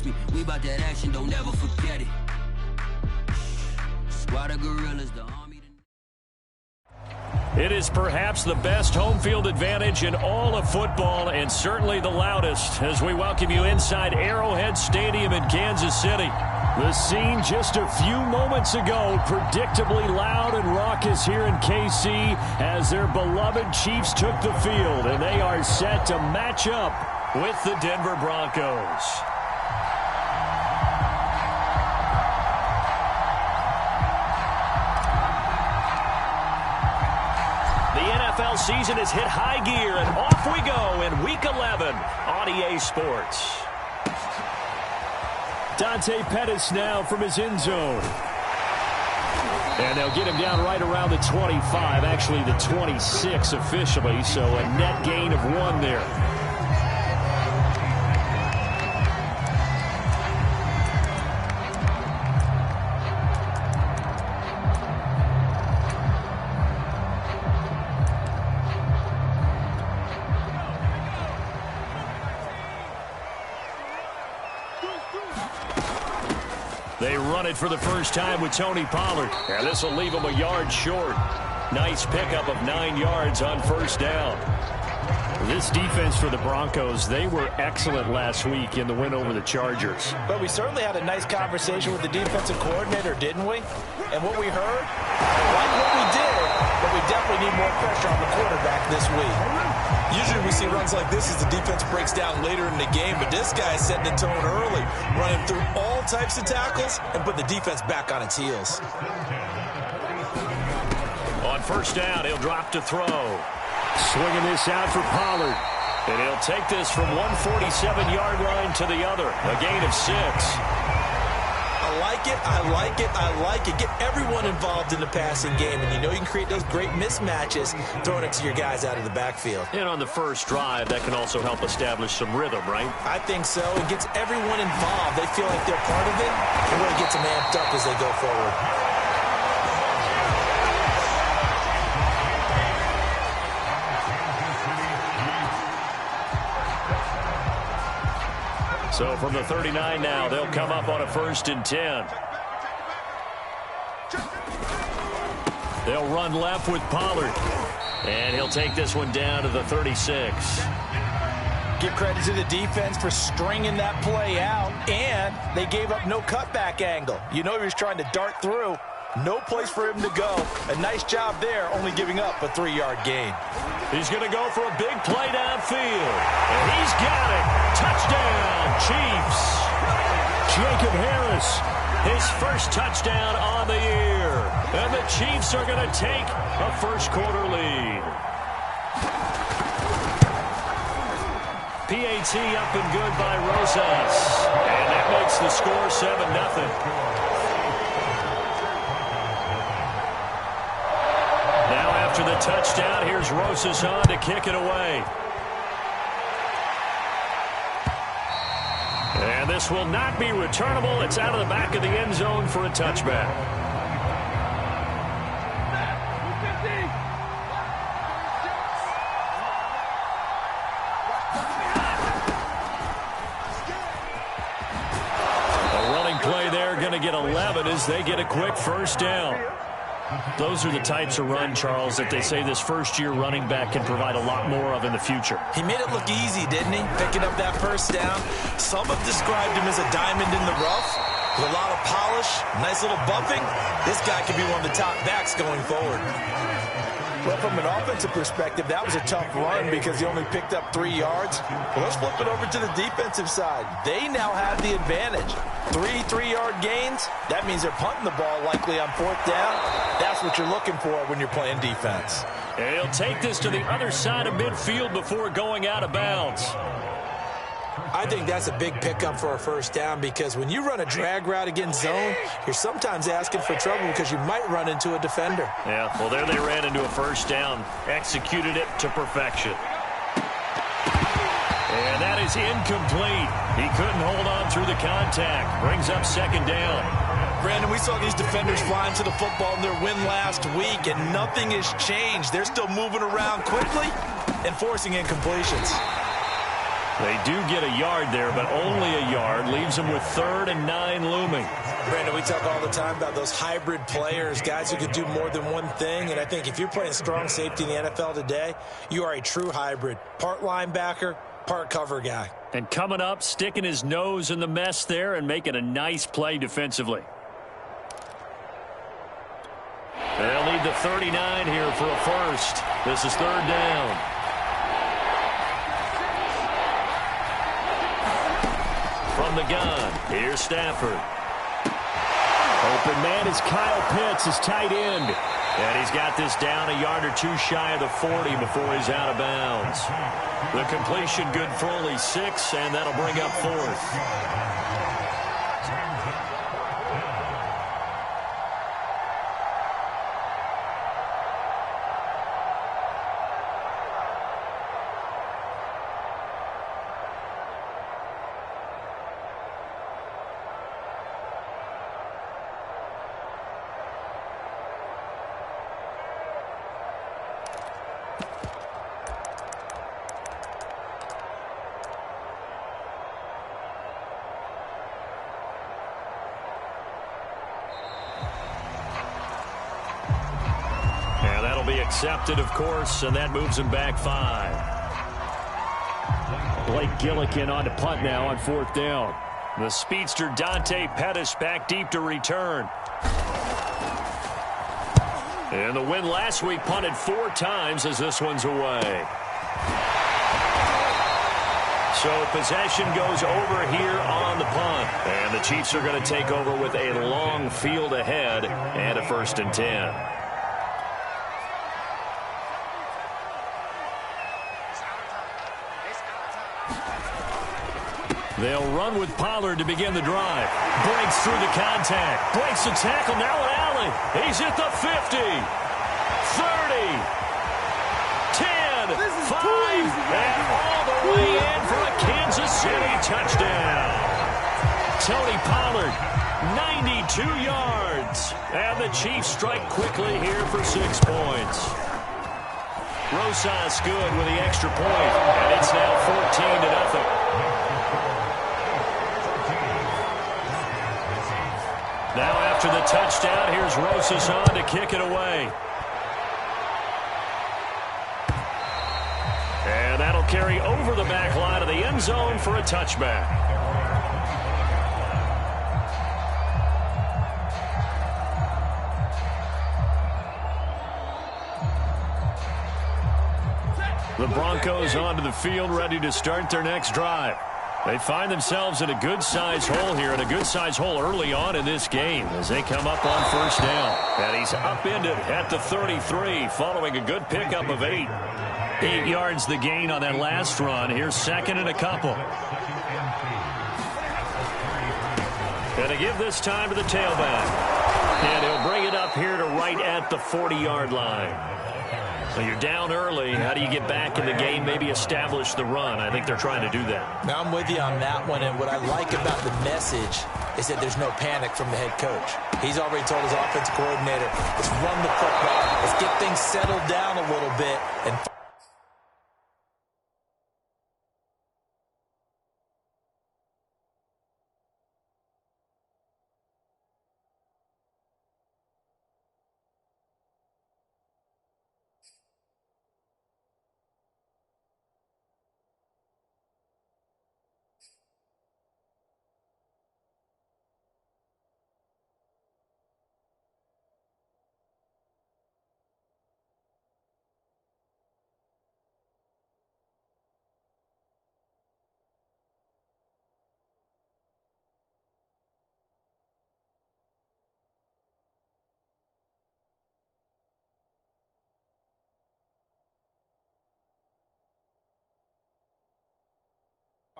trust me, we about that action, don't ever forget it. Squad of gorillas, the army. It is perhaps the best home field advantage in all of football, and certainly the loudest, as we welcome you inside Arrowhead Stadium in Kansas City. The scene just a few moments ago, predictably loud and raucous here in KC as their beloved Chiefs took the field, and they are set to match up with the Denver Broncos. The NFL season has hit high gear, and off we go in Week 11 on EA Sports. Dante Pettis now from his end zone. And they'll get him down right around the 25, actually the 26 officially, so a net gain of 1 there. They run it for the first time with Tony Pollard. And this will leave him a yard short. Nice pickup of 9 yards on first down. This defense for the Broncos, they were excellent last week in the win over the Chargers. But we certainly had a nice conversation with the defensive coordinator, didn't we? And what we heard, like what we did, but we definitely need more pressure on the quarterback this week. Usually we see runs like this as the defense breaks down later in the game, but this guy is setting the tone early, running through all types of tackles and put the defense back on its heels. On first down, he'll drop to throw. Swinging this out for Pollard. And he'll take this from 147-yard line to the other. A gain of 6. I like it, I like it, I like it. Get everyone involved in the passing game, and you know you can create those great mismatches throwing it to your guys out of the backfield. And on the first drive, that can also help establish some rhythm, right? I think so. It gets everyone involved. They feel like they're part of it. It really gets them amped up as they go forward. So from the 39 now, they'll come up on a 1st and 10. They'll run left with Pollard. And he'll take this one down to the 36. Give credit to the defense for stringing that play out, and they gave up no cutback angle. You know he was trying to dart through. No place for him to go. A nice job there, only giving up a 3-yard gain. He's going to go for a big play downfield. And he's got it. Touchdown, Chiefs. Jacob Harris, his first touchdown on the year. And the Chiefs are going to take a first-quarter lead. PAT up and good by Rosas. And that makes the score 7-0. After the touchdown, here's Rosas on to kick it away. And this will not be returnable. It's out of the back of the end zone for a touchback. A running play there, going to get 11 as they get a quick first down. Those are the types of run, Charles, that they say this first-year running back can provide a lot more of in the future. He made it look easy, didn't he? Picking up that first down. Some have described him as a diamond in the rough. With a lot of polish, nice little bumping. This guy could be one of the top backs going forward. Well, from an offensive perspective, that was a tough run because he only picked up 3 yards. Well, let's flip it over to the defensive side. They now have the advantage. 3-3-yard gains, that means they're punting the ball likely on 4th down. That's what you're looking for when you're playing defense. And he'll take this to the other side of midfield before going out of bounds. I think that's a big pickup for a first down because when you run a drag route against zone, you're sometimes asking for trouble because you might run into a defender. Yeah, well, there they ran into a first down. Executed it to perfection. And that is incomplete. He couldn't hold on through the contact. Brings up 2nd down. Brandon, we saw these defenders flying to the football in their win last week, and nothing has changed. They're still moving around quickly and forcing incompletions. They do get a yard there, but only a yard. Leaves them with 3rd and 9 looming. Brandon, we talk all the time about those hybrid players, guys who could do more than one thing. And I think if you're playing strong safety in the NFL today, you are a true hybrid. Part linebacker, part cover guy. And coming up, sticking his nose in the mess there and making a nice play defensively. They'll need the 39 here for a first. This is 3rd down. From the gun, here's Stafford. Open man is Kyle Pitts, his tight end. And he's got this down a yard or 2 shy of the 40 before he's out of bounds. The completion good for only 6, and that'll bring up 4th. Accepted, of course, and that moves him back 5. Blake Gillikin on to punt now on 4th down. The speedster Dante Pettis back deep to return. And the win last week punted 4 times as this one's away. So possession goes over here on the punt. And the Chiefs are going to take over with a long field ahead and a 1st and 10. They'll run with Pollard to begin the drive. Breaks through the contact. Breaks the tackle. Now an alley. He's at the 50. 30. 10. 5. And all the way in for a Kansas City touchdown. Tony Pollard, 92 yards. And the Chiefs strike quickly here for 6 points. Rosas good with the extra point. And it's now 14-0. Now after the touchdown, here's Rosas on to kick it away. And that'll carry over the back line of the end zone for a touchback. The Broncos onto the field, ready to start their next drive. They find themselves in a good-sized hole here, and a good-sized hole early on in this game as they come up on 1st down. And he's upended at the 33 following a good pickup of 8. 8 yards the gain on that last run. Here's 2nd and a couple. And to give this time to the tailback. And he'll bring it up here to right at the 40-yard line. So you're down early. How do you get back in the game, maybe establish the run? I think they're trying to do that. Now, I'm with you on that one, and what I like about the message is that there's no panic from the head coach. He's already told his offensive coordinator, let's run the football. Let's get things settled down a little bit. And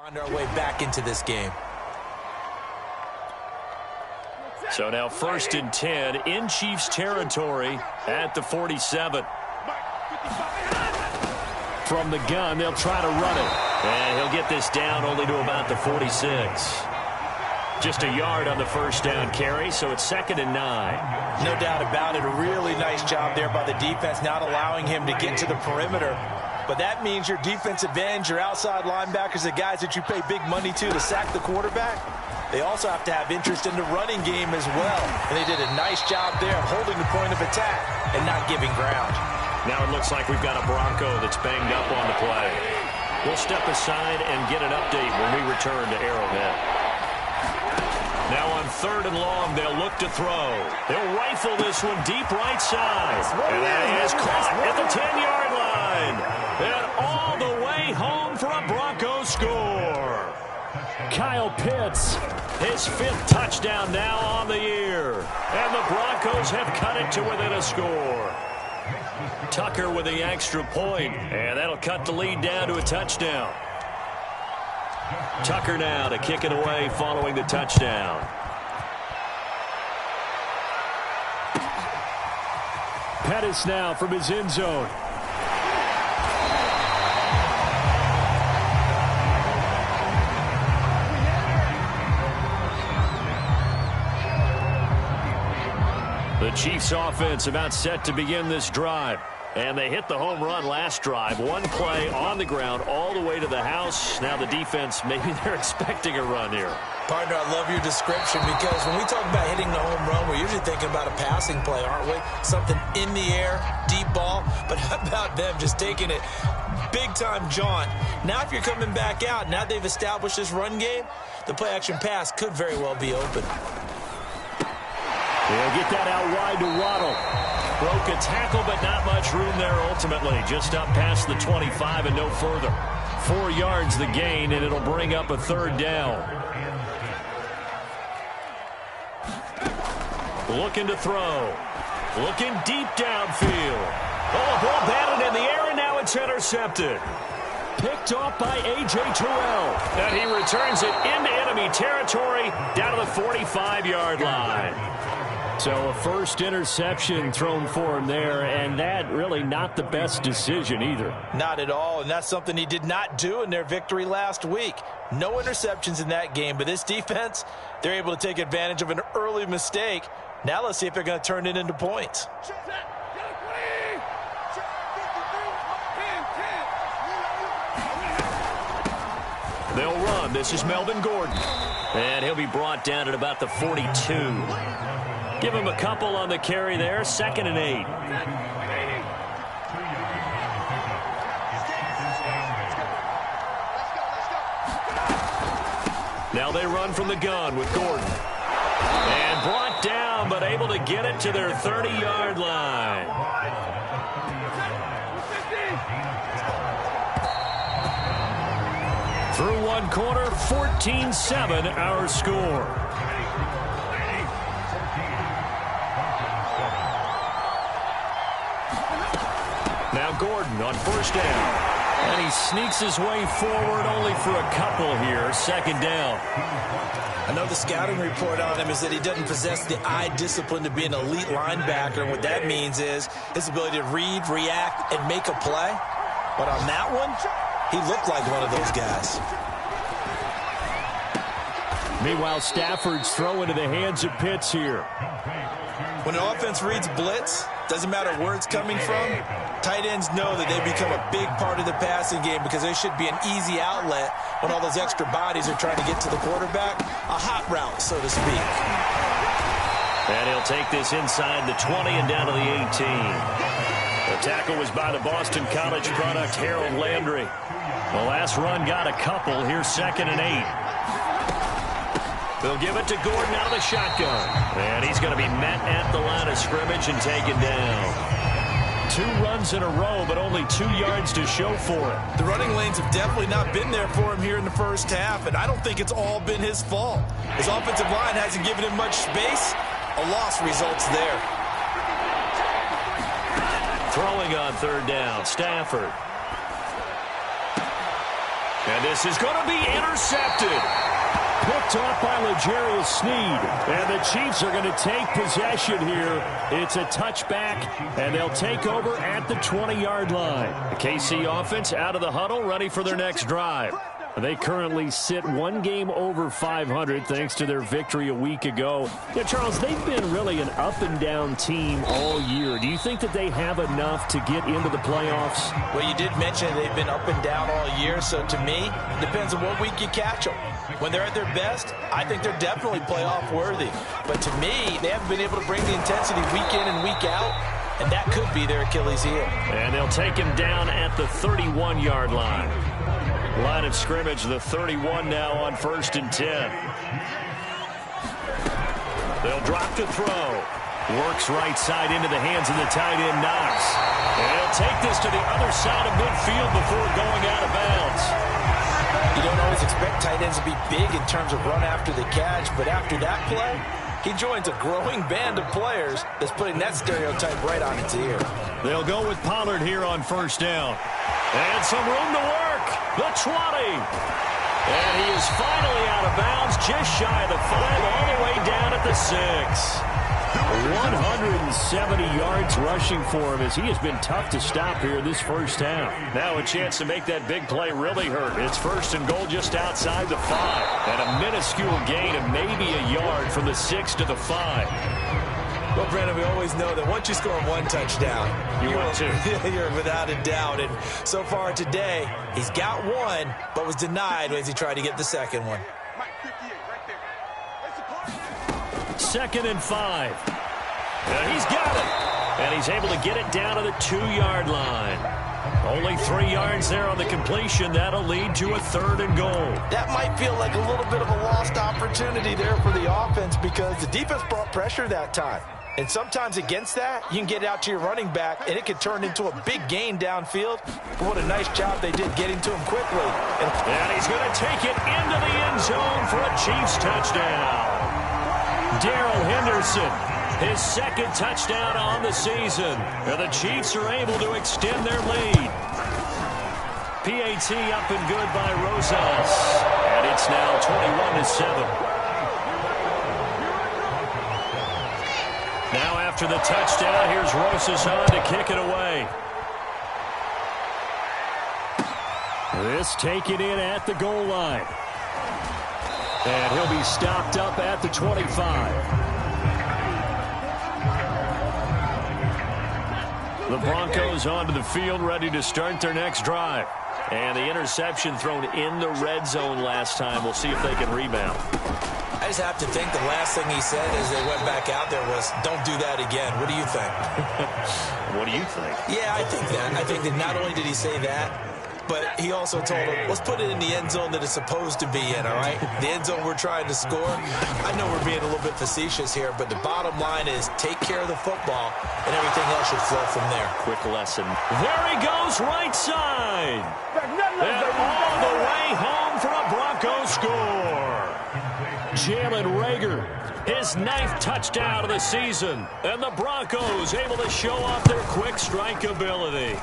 find our way back into this game. So now 1st and 10 in Chiefs territory at the 47. From the gun, they'll try to run it. And he'll get this down only to about the 46. Just a yard on the 1st down carry, so it's 2nd and 9. No doubt about it. A really nice job there by the defense, not allowing him to get to the perimeter. but that means your defensive ends, your outside linebackers, the guys that you pay big money to sack the quarterback, they also have to have interest in the running game as well. And they did a nice job there of holding the point of attack and not giving ground. Now it looks like we've got a Bronco that's banged up on the play. We'll step aside and get an update when we return to Arrowhead. Now on 3rd and long, they'll look to throw. They'll rifle this one deep right side. And that is caught at the 10-yard line. And all the way home for a Bronco score. Kyle Pitts, his 5th touchdown now on the year. And the Broncos have cut it to within a score. Tucker with the extra point, and that'll cut the lead down to a touchdown. Tucker now to kick it away following the touchdown. Pettis now from his end zone. The Chiefs offense about set to begin this drive. And they hit the home run last drive. One play on the ground all the way to the house. Now the defense, maybe they're expecting a run here. Partner, I love your description because when we talk about hitting the home run, we're usually thinking about a passing play, aren't we? Something in the air, deep ball. But how about them just taking it big-time jaunt? Now if you're coming back out, now they've established this run game, the play-action pass could very well be open. They'll get that out wide to Waddle. Broke a tackle, but not much room there ultimately. Just up past the 25 and no further. 4 yards the gain, and it'll bring up a 3rd down. Looking to throw. Looking deep downfield. Oh, a ball batted in the air, and now it's intercepted. Picked off by A.J. Terrell. And he returns it into enemy territory down to the 45-yard line. So a first interception thrown for him there, and that really not the best decision either. Not at all, and that's something he did not do in their victory last week. No interceptions in that game, but this defense, they're able to take advantage of an early mistake. Now let's see if they're going to turn it into points. They'll run. This is Melvin Gordon. And he'll be brought down at about the 42. Give him a couple on the carry there. 2nd and 8. Now they run from the gun with Gordon. And brought down, but able to get it to their 30-yard line. Through one quarter, 14-7 our score. Now Gordon on 1st down. And he sneaks his way forward only for a couple here. 2nd down. I know the scouting report on him is that he doesn't possess the eye discipline to be an elite linebacker. And what that means is his ability to read, react, and make a play. But on that one, he looked like one of those guys. Meanwhile, Stafford's throw into the hands of Pitts here. When an offense reads blitz, doesn't matter where it's coming from, tight ends know that they become a big part of the passing game because they should be an easy outlet when all those extra bodies are trying to get to the quarterback. A hot route, so to speak. And he'll take this inside the 20 and down to the 18. The tackle was by the Boston College product, Harold Landry. The last run got a couple. Here's 2nd and 8. They'll give it to Gordon out of the shotgun. And he's going to be met at the line of scrimmage and taken down. 2 runs in a row, but only 2 yards to show for it. The running lanes have definitely not been there for him here in the first half, and I don't think it's all been his fault. His offensive line hasn't given him much space. A loss results there. Throwing on 3rd down, Stafford. And this is going to be intercepted. Picked off by L'Jarius Sneed. And the Chiefs are going to take possession here. It's a touchback, and they'll take over at the 20-yard line. The KC offense out of the huddle, ready for their next drive. They currently sit one game over 500 thanks to their victory a week ago. Yeah, Charles, they've been really an up-and-down team all year. Do you think that they have enough to get into the playoffs? Well, you did mention they've been up and down all year, so to me, it depends on what week you catch them. When they're at their best, I think they're definitely playoff worthy. But to me, they haven't been able to bring the intensity week in and week out, and that could be their Achilles heel. And they'll take him down at the 31-yard line. Line of scrimmage, the 31 now on 1st and 10. They'll drop to throw. Works right side into the hands of the tight end, Knox. And he'll take this to the other side of midfield before going out of bounds. You don't always expect tight ends to be big in terms of run after the catch, but after that play, he joins a growing band of players that's putting that stereotype right on its ear. They'll go with Pollard here on 1st down. And some room to work. The 20. And he is finally out of bounds, just shy of the 5, all the way down at the 6. 170 yards rushing for him as he has been tough to stop here this first half. Now a chance to make that big play really hurt. It's 1st and goal just outside the 5. And a minuscule gain of maybe a yard from the 6 to the 5. Well, Brandon, we always know that once you score one touchdown, you're without a doubt. And so far today, he's got one, but was denied as he tried to get the second one. 2nd and 5. And he's got it. And he's able to get it down to the 2-yard line. Only 3 yards there on the completion. That'll lead to a 3rd and goal. That might feel like a little bit of a lost opportunity there for the offense because the defense brought pressure that time. And sometimes against that, you can get out to your running back, and it could turn into a big gain downfield. But what a nice job they did getting to him quickly. And he's going to take it into the end zone for a Chiefs touchdown. Darrell Henderson, his 2nd touchdown on the season. And the Chiefs are able to extend their lead. PAT up and good by Rosas. And it's now 21-7. Now after the touchdown, here's Rosas on to kick it away. This taken in at the goal line. And he'll be stopped up at the 25. The Broncos onto the field, ready to start their next drive. And the interception thrown in the red zone last time. We'll see if they can rebound. I just have to think the last thing he said as they went back out there was, don't do that again. What do you think? What do you think? Yeah, I think that. I think that not only did he say that, but he also told him, let's put it in the end zone that it's supposed to be in, all right? The end zone we're trying to score. I know we're being a little bit facetious here, but the bottom line is take care of the football, and everything else should flow from there. Quick lesson. There he goes, right side. And all the way home for a Broncos score. Jalen Reagor, his 9th touchdown of the season. And the Broncos able to show off their quick strike ability.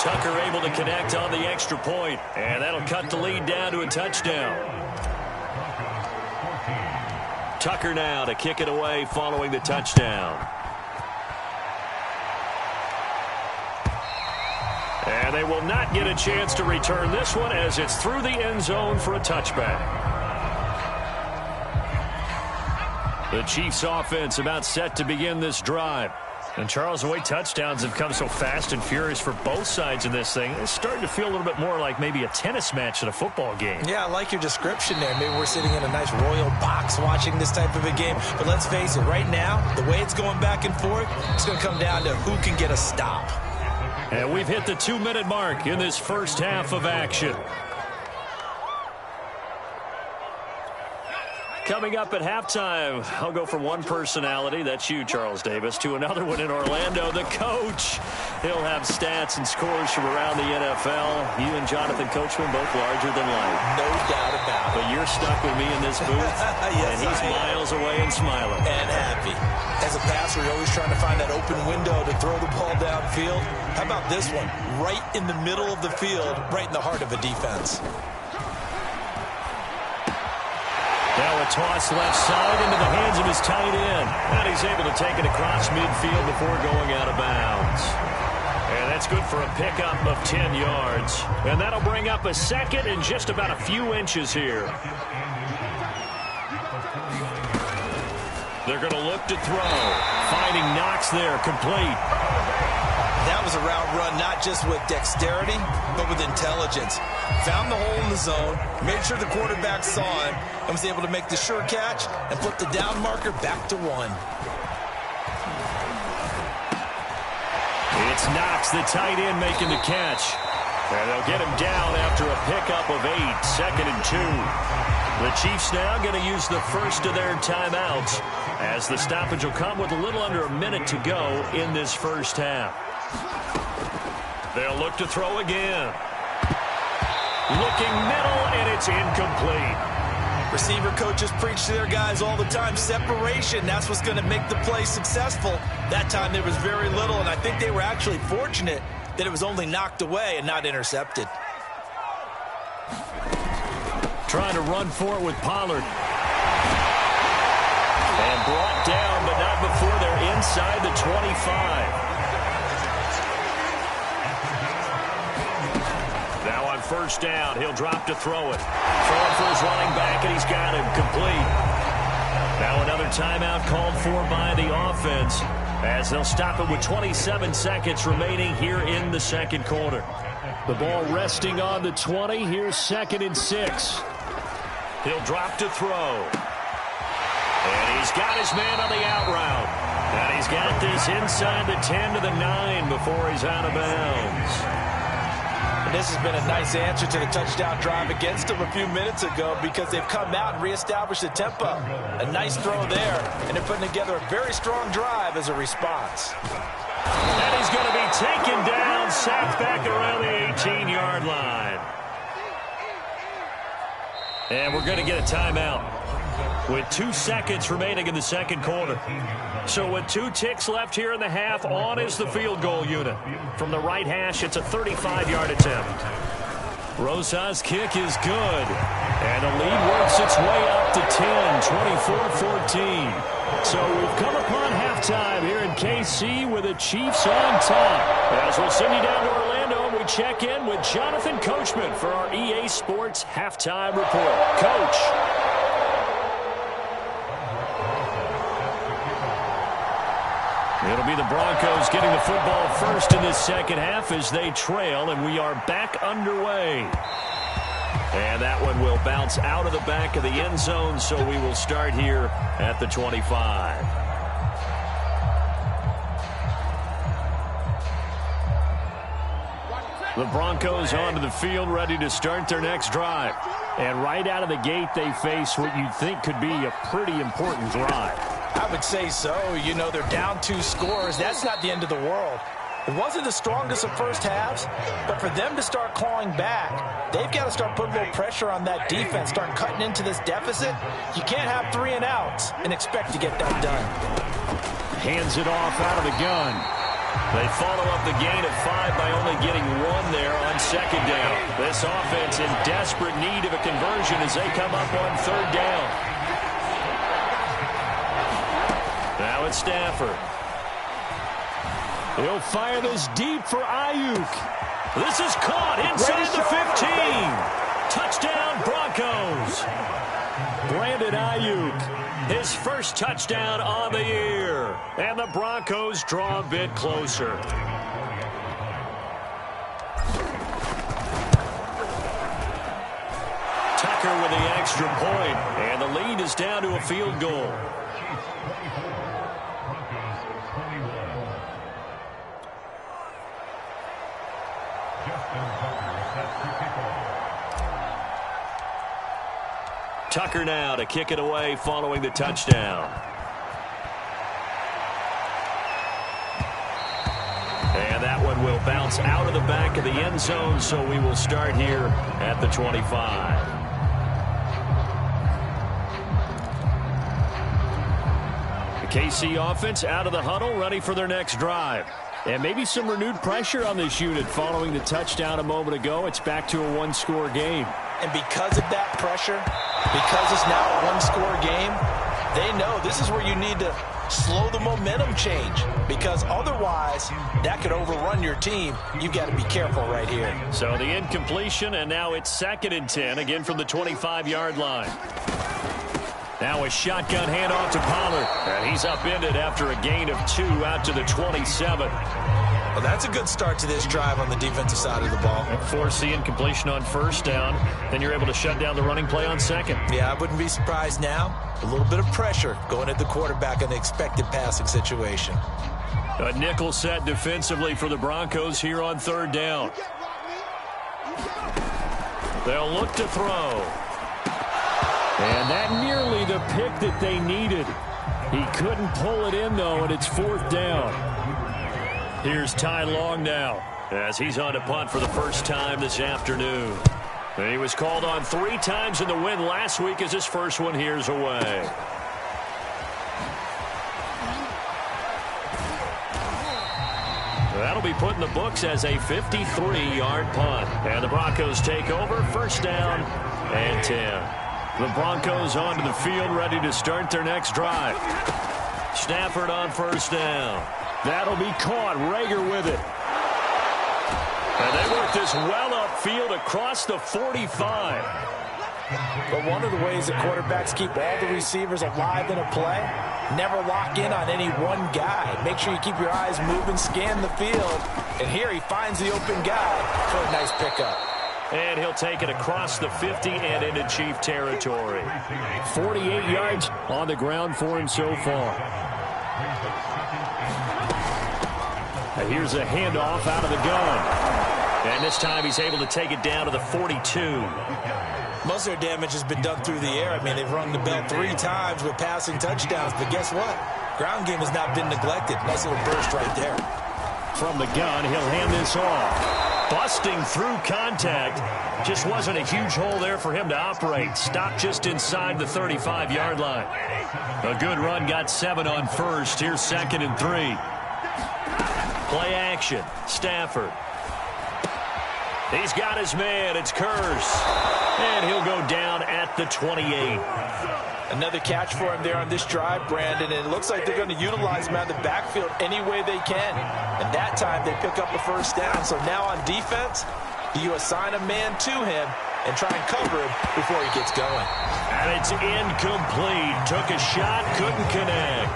Tucker able to connect on the extra point, and that'll cut the lead down to a touchdown. Tucker now to kick it away following the touchdown. And they will not get a chance to return this one as it's through the end zone for a touchback. The Chiefs offense about set to begin this drive. And Charles, the way touchdowns have come so fast and furious for both sides in this thing, it's starting to feel a little bit more like maybe a tennis match than a football game. Yeah, I like your description there. Maybe we're sitting in a nice royal box watching this type of a game. But let's face it, right now, the way it's going back and forth, it's going to come down to who can get a stop. And we've hit the 2-minute mark in this first half of action. Coming up at halftime, I'll go from one personality, that's you, Charles Davis, to another one in Orlando, the coach. He'll have stats and scores from around the NFL. You and Jonathan Coachman both larger than life. No doubt about it. But you're stuck with me in this booth, yes, and he's miles away and smiling. And happy. As a passer, you're always trying to find that open window to throw the ball downfield. How about this one? Right in the middle of the field, right in the heart of a defense. Now a toss left side into the hands of his tight end. And he's able to take it across midfield before going out of bounds. And that's good for a pickup of 10 yards. And that'll bring up a second and just about a few inches here. They're going to look to throw. Finding Knox there, complete. That was a route run not just with dexterity, but with intelligence. Found the hole in the zone, made sure the quarterback saw him, and was able to make the sure catch and flip the down marker back to 1. It's Knox, the tight end, making the catch. And they'll get him down after a pickup of 8, 2nd and 2. The Chiefs now going to use the first of their timeouts, as the stoppage will come with a little under a minute to go in this first half. They'll look to throw again. Looking middle, and it's incomplete. Receiver coaches preach to their guys all the time. Separation, that's what's going to make the play successful. That time there was very little, and I think they were actually fortunate that it was only knocked away and not intercepted. Trying to run for it with Pollard. And brought down, but not before they're inside the 25. Now on first down, he'll drop to throw it. Throwing for his running back, and he's got him complete. Now another timeout called for by the offense, as they'll stop it with 27 seconds remaining here in the second quarter. The ball resting on the 20. Here's 2nd and 6. He'll drop to throw. And he's got his man on the out route. And he's got this inside the 10 to the 9 before he's out of bounds. This has been a nice answer to the touchdown drive against them a few minutes ago, because they've come out and reestablished the tempo. A nice throw there, and they're putting together a very strong drive as a response. And he's going to be taken down, sacked back around the 18-yard line. And we're going to get a timeout with 2 seconds remaining in the second quarter. So with 2 ticks left here in the half, on is the field goal unit. From the right hash, it's a 35-yard attempt. Rosa's kick is good. And the lead works its way up to 10, 24-14. So we've come upon halftime here in KC with the Chiefs on top. As we'll send you down to Orlando, and we check in with Jonathan Coachman for our EA Sports Halftime Report. Coach. It'll be the Broncos getting the football first in this second half as they trail, and we are back underway. And that one will bounce out of the back of the end zone, so we will start here at the 25. The Broncos onto the field, ready to start their next drive. And right out of the gate, they face what you'd think could be a pretty important drive. I would say so. You know, they're down 2 scores. That's not the end of the world. It wasn't the strongest of first halves, but for them to start clawing back, they've got to start putting a little pressure on that defense, start cutting into this deficit. You can't have 3 and outs and expect to get that done. Hands it off out of the gun. They follow up the gain of 5 by only getting 1 there on second down. This offense in desperate need of a conversion as they come up on third down. Now it's Stafford. He'll fire this deep for Ayuk. This is caught inside the 15. Touchdown, Broncos. Brandon Ayuk, his first touchdown on the year. And the Broncos draw a bit closer. Tucker with the extra point, and the lead is down to a field goal. Tucker now to kick it away following the touchdown. And that one will bounce out of the back of the end zone, so we will start here at the 25. The KC offense out of the huddle, ready for their next drive. And maybe some renewed pressure on this unit following the touchdown a moment ago. It's back to a 1-score game. And because of that pressure, because it's now a 1-score game, they know this this is where you need to slow the momentum change, because otherwise that could overrun your team. You've got to be careful right here. So the incompletion, and now it's 2nd and 10, again from the 25-yard line. Now a shotgun handoff to Pollard, and he's upended after a gain of 2 out to the 27. Well, that's a good start to this drive on the defensive side of the ball. Force the incompletion on 1st down, then you're able to shut down the running play on 2nd. Yeah, I wouldn't be surprised now. A little bit of pressure going at the quarterback in the expected passing situation. A nickel set defensively for the Broncos here on 3rd down. They'll look to throw. And that nearly the pick that they needed. He couldn't pull it in, though, and it's 4th down. Here's Ty Long now as he's on to punt for the first time this afternoon. And he was called on 3 times in the win last week as his first one here's away. That'll be put in the books as a 53-yard punt. And the Broncos take over, 1st down and 10. The Broncos onto the field, ready to start their next drive. Stafford on 1st down. That'll be caught. Rager with it. And they work this well upfield across the 45. But one of the ways that quarterbacks keep all the receivers alive in a play, never lock in on any one guy. Make sure you keep your eyes moving, scan the field. And here he finds the open guy for a nice pickup. And he'll take it across the 50 and into Chief territory. 48 yards on the ground for him so far. And here's a handoff out of the gun. And this time he's able to take it down to the 42. Most of their damage has been done through the air. I mean, they've rung the bell 3 times with passing touchdowns. But guess what? Ground game has not been neglected. Nice little burst right there. From the gun, he'll hand this off. Busting through contact. Just wasn't a huge hole there for him to operate. Stopped just inside the 35-yard line. A good run, got 7 on 1st. Here's 2nd and 3. Play action. Stafford. He's got his man. It's Curse. And he'll go down at the 28. Another catch for him there on this drive, Brandon. And it looks like they're going to utilize him out of the backfield any way they can. And that time they pick up a 1st down. So now on defense, you assign a man to him and try and cover him before he gets going. And it's incomplete. Took a shot, couldn't connect.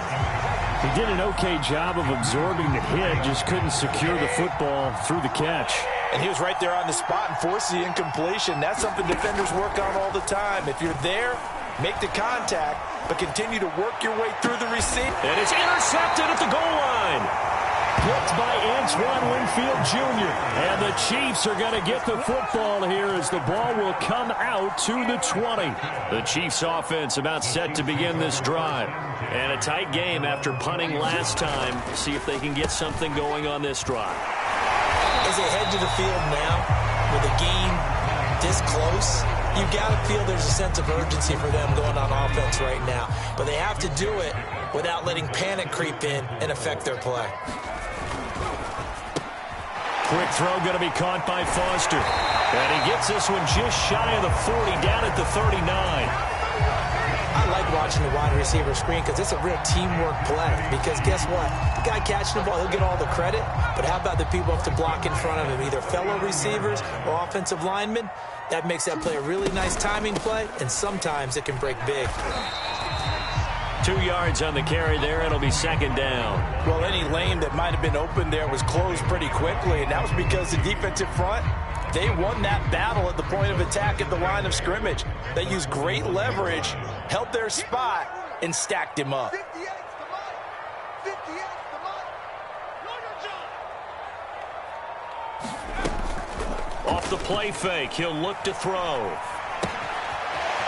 He did an okay job of absorbing the hit, just couldn't secure the football through the catch. And he was right there on the spot and forced the incompletion. That's something defenders work on all the time. If you're there, make the contact, but continue to work your way through the receiver. And it's intercepted at the goal line. Picked by Antoine Winfield Jr. And the Chiefs are going to get the football here as the ball will come out to the 20. The Chiefs offense about set to begin this drive. And a tight game after punting last time. See if they can get something going on this drive. As they head to the field now, with a game this close, you've got to feel there's a sense of urgency for them going on offense right now. But they have to do it without letting panic creep in and affect their play. Quick throw going to be caught by Foster. And he gets this one just shy of the 40, down at the 39. I like watching the wide receiver screen because it's a real teamwork play. Because guess what? The guy catching the ball, he'll get all the credit. But how about the people have to block in front of him, either fellow receivers or offensive linemen? That makes that play a really nice timing play, and sometimes it can break big. 2 yards on the carry there. It'll be 2nd down. Well, any lane that might have been open there was closed pretty quickly, and that was because the defensive front, they won that battle at the point of attack at the line of scrimmage. They used great leverage, held their spot, and stacked him up. Off the play fake, he'll look to throw.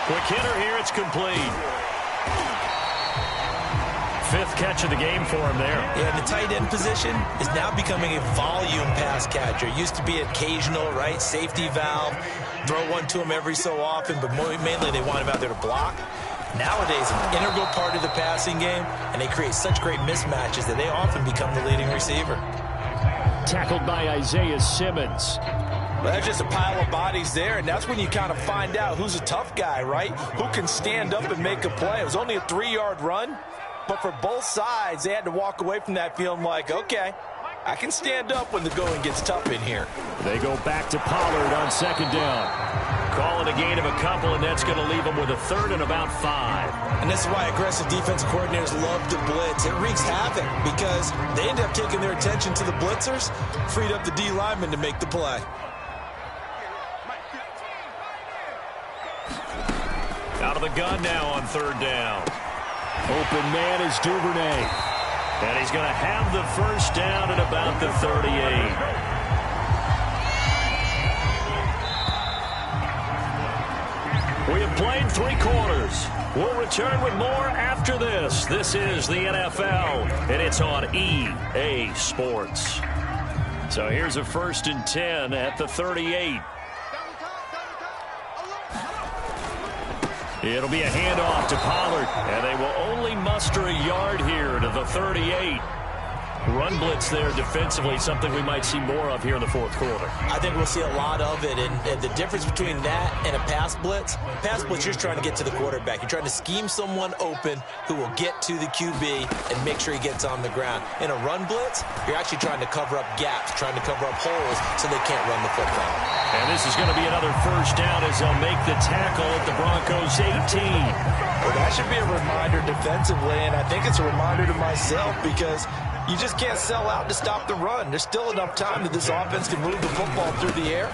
Quick hitter here, it's complete. 5th catch of the game for him there. Yeah, the tight end position is now becoming a volume pass catcher. Used to be occasional, right? Safety valve. Throw one to him every so often, but mainly they want him out there to block. Nowadays, an integral part of the passing game, and they create such great mismatches that they often become the leading receiver. Tackled by Isaiah Simmons. Well, that's just a pile of bodies there, and that's when you kind of find out who's a tough guy, right? Who can stand up and make a play. It was only a 3-yard run, but for both sides, they had to walk away from that feeling like, okay, I can stand up when the going gets tough in here. They go back to Pollard on 2nd down. Calling a gain of a couple, and that's going to leave them with a 3rd and about 5. And this is why aggressive defensive coordinators love to blitz. It wreaks havoc because they end up taking their attention to the blitzers, freed up the D lineman to make the play. Out of the gun now on 3rd down. Open man is Duvernay. And he's going to have the 1st down at about the 38. We have played 3 quarters. We'll return with more after this. This is the NFL, and it's on EA Sports. So here's a 1st and 10 at the 38. It'll be a handoff to Pollard, and they will only muster a yard here to the 38. Run blitz there defensively, something we might see more of here in the 4th quarter. I think we'll see a lot of it, and the difference between that and a pass blitz, you're just trying to get to the quarterback. You're trying to scheme someone open who will get to the QB and make sure he gets on the ground. In a run blitz, you're actually trying to cover up gaps, trying to cover up holes so they can't run the football. And this is going to be another 1st down as they'll make the tackle at the Broncos' 18. Well, that should be a reminder defensively, and I think it's a reminder to myself because you just can't sell out to stop the run. There's still enough time that this offense can move the football through the air,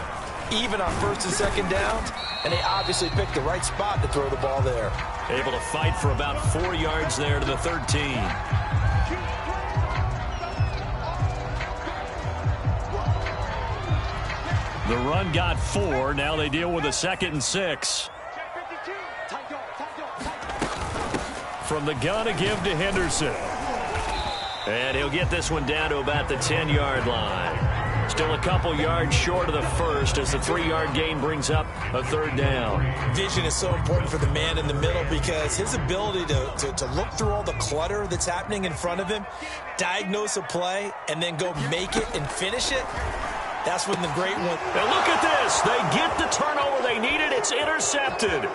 even on 1st and 2nd downs, and they obviously picked the right spot to throw the ball there. Able to fight for about 4 yards there to the 13. The run got 4. Now they deal with a 2nd and 6. From the gun, a give to Henderson. And he'll get this one down to about the 10-yard line. Still a couple yards short of the 1st as the 3-yard gain brings up a 3rd down. Vision is so important for the man in the middle because his ability to look through all the clutter that's happening in front of him, diagnose a play, and then go make it and finish it, that's when the great one. And look at this. They get the turnover they needed. It's intercepted.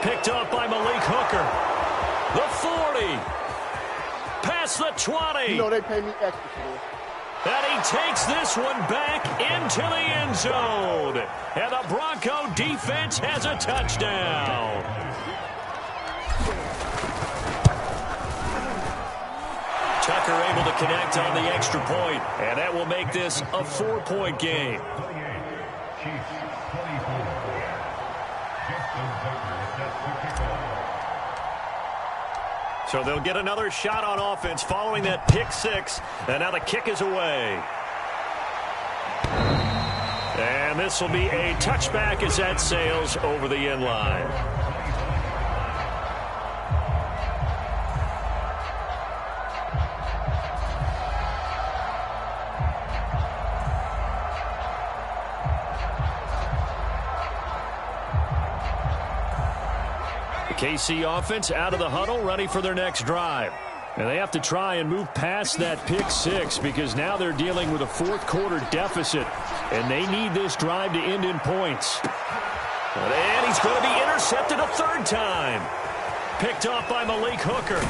Picked up by Malik Hooker. The 40. Past the 20. You know they pay me extra for this. And he takes this one back into the end zone. And the Bronco defense has a touchdown. Tucker able to connect on the extra point, and that will make this a 4-point game. So they'll get another shot on offense following that pick 6, and now the kick is away. And this will be a touchback as that sails over the end line. KC offense out of the huddle, ready for their next drive. And they have to try and move past that pick 6 because now they're dealing with a 4th quarter deficit, and they need this drive to end in points. And he's going to be intercepted a 3rd time. Picked off by Malik Hooker.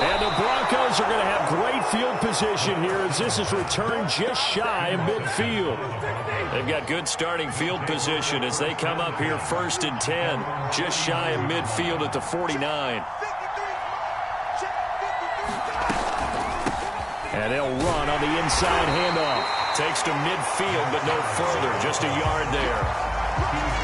And the Broncos are going to have great field position here as this is returned just shy of midfield. They've got good starting field position as they come up here 1st and 10, just shy of midfield at the 49. And they'll run on the inside handoff. Takes to midfield, but no further, just a yard there.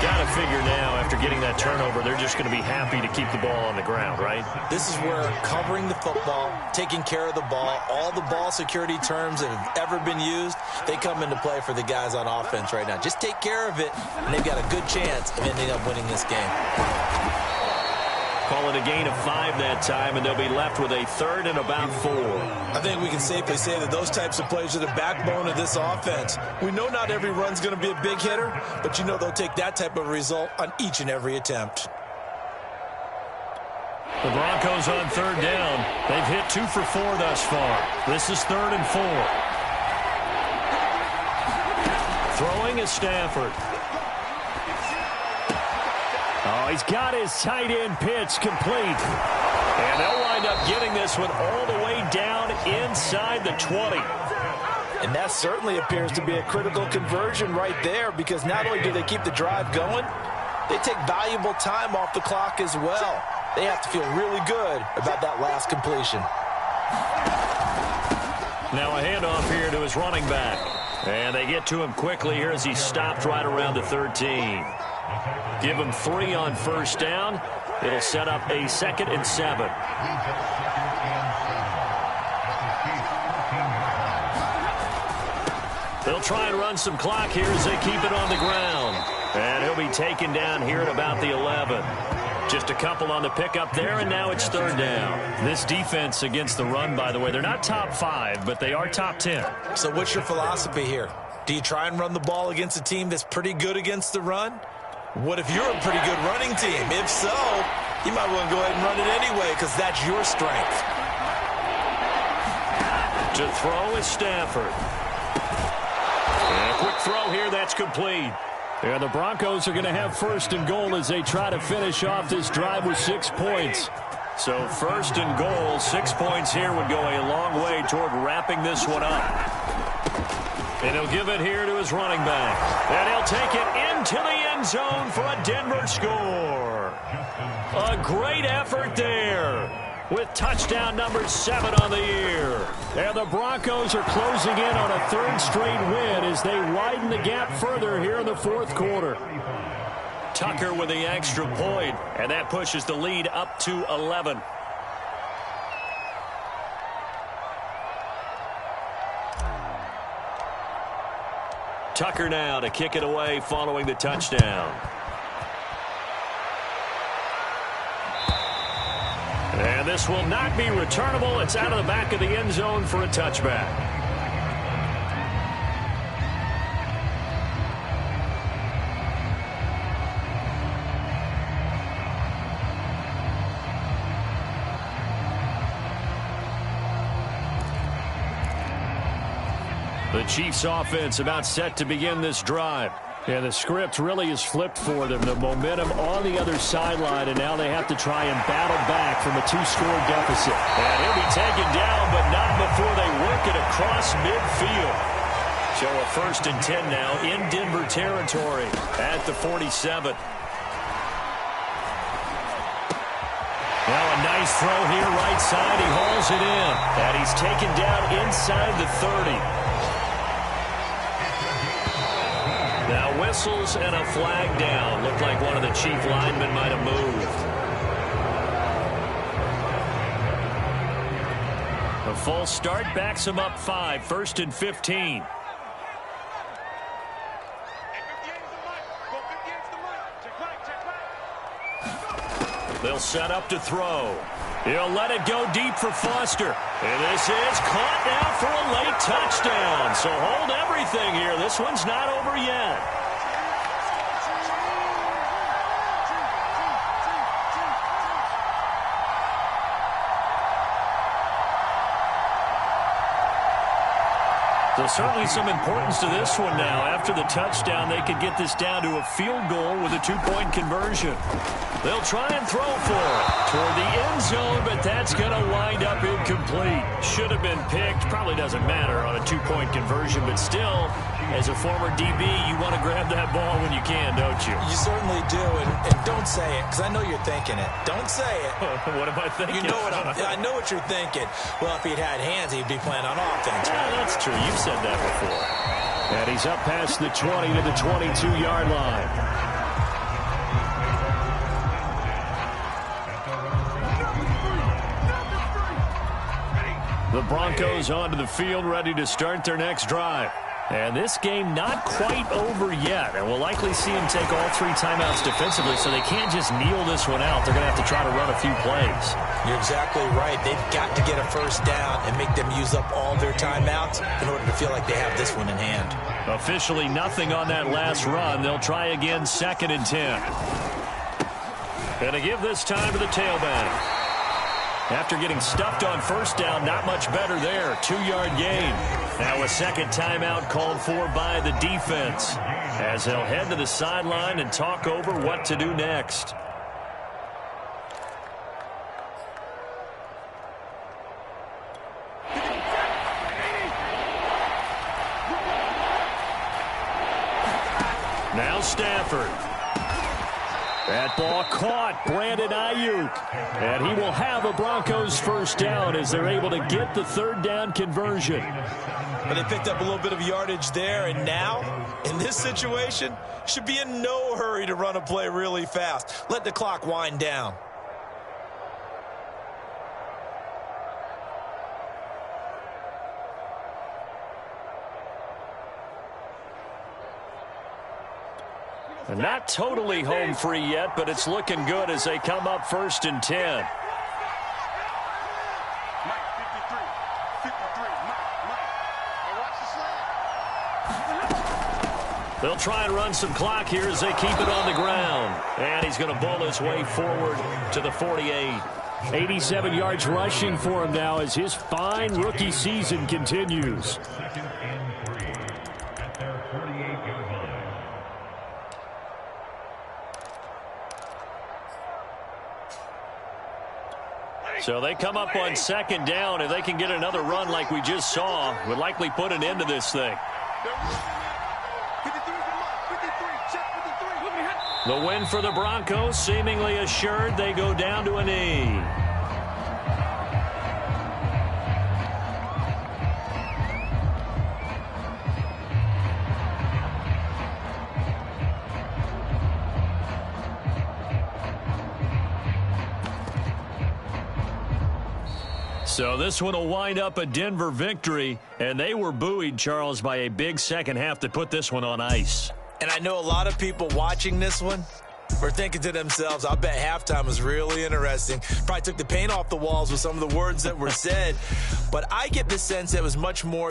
Got to figure now, after getting that turnover, they're just going to be happy to keep the ball on the ground, right? This is where covering the football, taking care of the ball, all the ball security terms that have ever been used, they come into play for the guys on offense right now. Just take care of it, and they've got a good chance of ending up winning this game. Call it a gain of 5 that time, and they'll be left with a 3rd and about 4. I think we can safely say that those types of plays are the backbone of this offense. We know not every run's going to be a big hitter, but you know they'll take that type of result on each and every attempt. The Broncos on 3rd down. They've hit 2 for 4 thus far. This is 3rd and 4. Throwing throwing is Stafford. Oh, he's got his tight end pitch complete. And they'll wind up getting this one all the way down inside the 20. And that certainly appears to be a critical conversion right there, because not only do they keep the drive going, they take valuable time off the clock as well. They have to feel really good about that last completion. Now a handoff here to his running back. And they get to him quickly here as he stopped right around the 13. Give him 3 on first down. It'll set up a 2nd and 7. They'll try and run some clock here as they keep it on the ground. And he'll be taken down here at about the 11. Just a couple on the pickup there, and now it's 3rd down. This defense against the run, by the way, they're not top 5, but they are top 10. So what's your philosophy here? Do you try and run the ball against a team that's pretty good against the run? What if you're a pretty good running team? If so, you might want to go ahead and run it anyway, because that's your strength. To throw is Stafford. And a quick throw here, that's complete. And the Broncos are going to have 1st and goal as they try to finish off this drive with 6 points. So 1st and goal, 6 points here would go a long way toward wrapping this one up. And he'll give it here to his running back. And he'll take it into the end zone for a Denver score. A great effort there, with touchdown number 7 on the year. And the Broncos are closing in on a 3rd straight win as they widen the gap further here in the 4th quarter. Tucker with the extra point, and that pushes the lead up to 11. Tucker now to kick it away following the touchdown. And this will not be returnable. It's out of the back of the end zone for a touchback. The Chiefs offense about set to begin this drive. Yeah, the script really is flipped for them. The momentum on the other sideline, and now they have to try and battle back from a 2-score deficit. And he'll be taken down, but not before they work it across midfield. So a 1st and 10 now in Denver territory at the 47. Now a nice throw here right side. He hauls it in, and he's taken down inside the 30. Now whistles and a flag down. Looked like one of the Chief linemen might have moved. A false start backs him up 5. 1st and 15. They'll set up to throw. He'll let it go deep for Foster. And this is caught now for a late touchdown. So hold everything here. This one's not over yet. So certainly some importance to this one now. After the touchdown, they could get this down to a field goal with a 2-point conversion. They'll try and throw for it toward the end zone, but that's going to wind up incomplete. Should have been picked. Probably doesn't matter on a 2-point conversion, but still, as a former DB, you want to grab that ball when you can, don't you? You certainly do, and don't say it, because I know you're thinking it. Don't say it. What am I thinking? You know what I know what you're thinking. Well, if he'd had hands, he'd be playing on offense. Yeah, that's true. You've said that before. And he's up past the 20 to the 22-yard line. The Broncos onto the field, ready to start their next drive. And this game not quite over yet. And we'll likely see them take all 3 timeouts defensively, so they can't just kneel this one out. They're going to have to try to run a few plays. You're exactly right. They've got to get a first down and make them use up all their timeouts in order to feel like they have this one in hand. Officially nothing on that last run. They'll try again, 2nd and 10. Going to give this time to the tailback. After getting stuffed on first down, not much better there. 2-yard gain. Now a second timeout called for by the defense, as they'll head to the sideline and talk over what to do next. Now Stafford. That ball caught. Brandon Ayuk. And he will have a Broncos first down as they're able to get the third down conversion. But they picked up a little bit of yardage there, and now, in this situation, should be in no hurry to run a play really fast. Let the clock wind down. And not totally home free yet, but it's looking good as they come up 1st and 10. They'll try and run some clock here as they keep it on the ground. And he's going to bull his way forward to the 48. 87 yards rushing for him now as his fine rookie season continues. So they come up on 2nd down. If they can get another run like we just saw, would likely put an end to this thing. The win for the Broncos seemingly assured. They go down to a knee. So this one will wind up a Denver victory, and they were buoyed, Charles, by a big second half to put this one on ice. And I know a lot of people watching this one were thinking to themselves, I bet halftime was really interesting. Probably took the paint off the walls with some of the words that were said. But I get the sense that it was much more